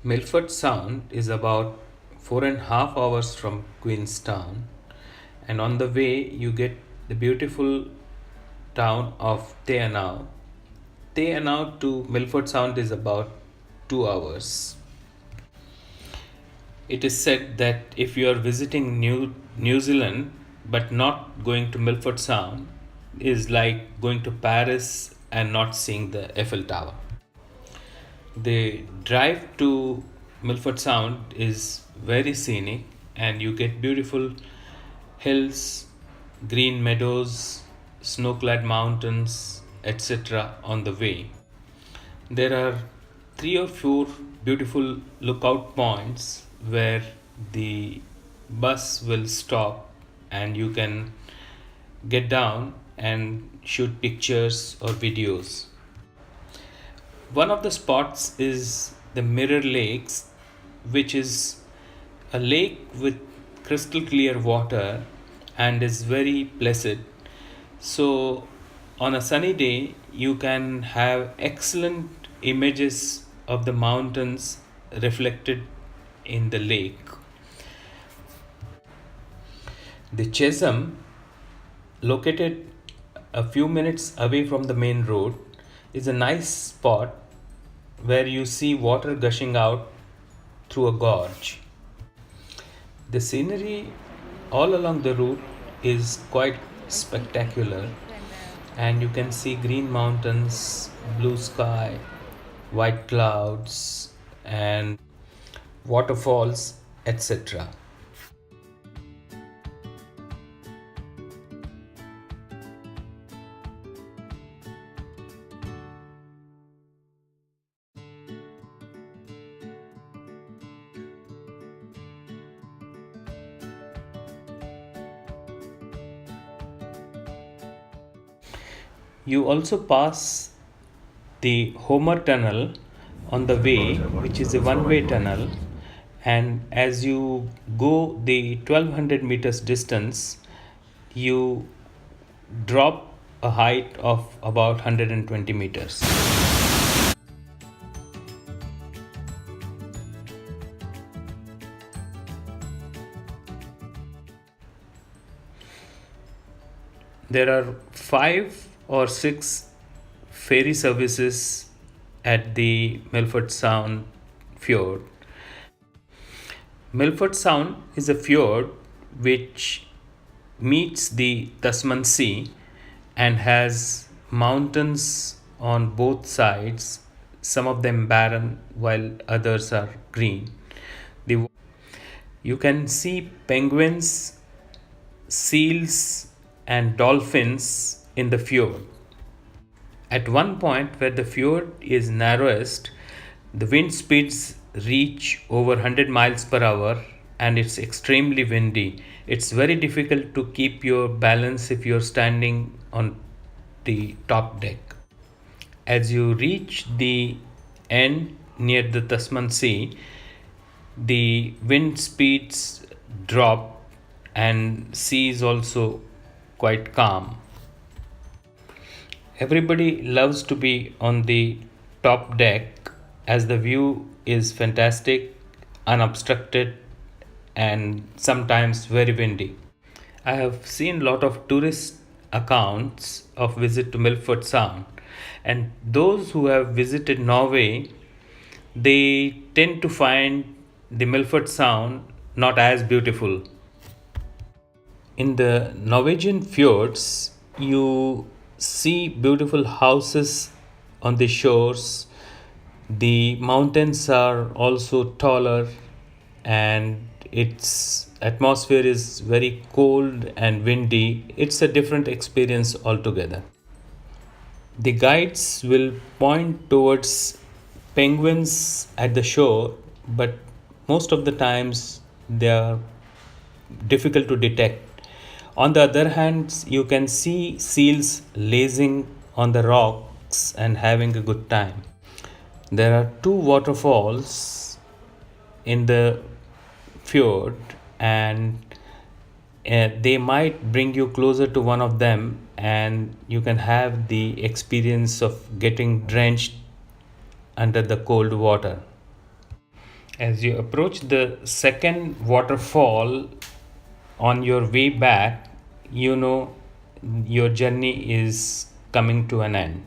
Milford Sound is about 4.5 hours from Queenstown, and on the way, you get the beautiful town of Teanau. Teanau to Milford Sound is about 2 hours. It is said that if you are visiting New Zealand but not going to Milford Sound, is like going to Paris and not seeing the Eiffel Tower. The drive to Milford Sound is very scenic, and you get beautiful hills, green meadows, snow clad mountains, etc. on the way. There are three or four beautiful lookout points where the bus will stop and you can get down and shoot pictures or videos. One of the spots is the Mirror Lakes, which is a lake with crystal clear water and is very placid. So, on a sunny day, you can have excellent images of the mountains reflected in the lake. The Chesham, located a few minutes away from the main road, is a nice spot where you see water gushing out through a gorge. The scenery all along the route is quite spectacular, and you can see green mountains, blue sky, white clouds, and waterfalls, etc. You also pass the Homer Tunnel on the way, which is a one way tunnel, and as you go the 1200 meters distance, you drop a height of about 120 meters. There are 5 or 6 ferry services at the Milford Sound Fjord. Milford Sound is a fjord which meets the Tasman Sea and has mountains on both sides, some of them barren while others are green. The, you can see penguins, seals, and dolphins in the fjord. At one point where the fjord is narrowest, the wind speeds reach over 100 miles per hour and it's extremely windy. It's very difficult to keep your balance if you're standing on the top deck. As you reach the end near the Tasman Sea, the wind speeds drop and sea is also quite calm. Everybody loves to be on the top deck as the view is fantastic, unobstructed, and sometimes very windy. I have seen a lot of tourist accounts of visit to Milford Sound, and those who have visited Norway, they tend to find the Milford Sound not as beautiful. In the Norwegian fjords, you see beautiful houses on the shores. The mountains are also taller, and its atmosphere is very cold and windy. It's a different experience altogether. The guides will point towards penguins at the shore, but most of the times they are difficult to detect. On the other hand, you can see seals lazing on the rocks and having a good time. There are two waterfalls in the fjord, and they might bring you closer to one of them, and you can have the experience of getting drenched under the cold water. As you approach the second waterfall on your way back, you know your journey is coming to an end.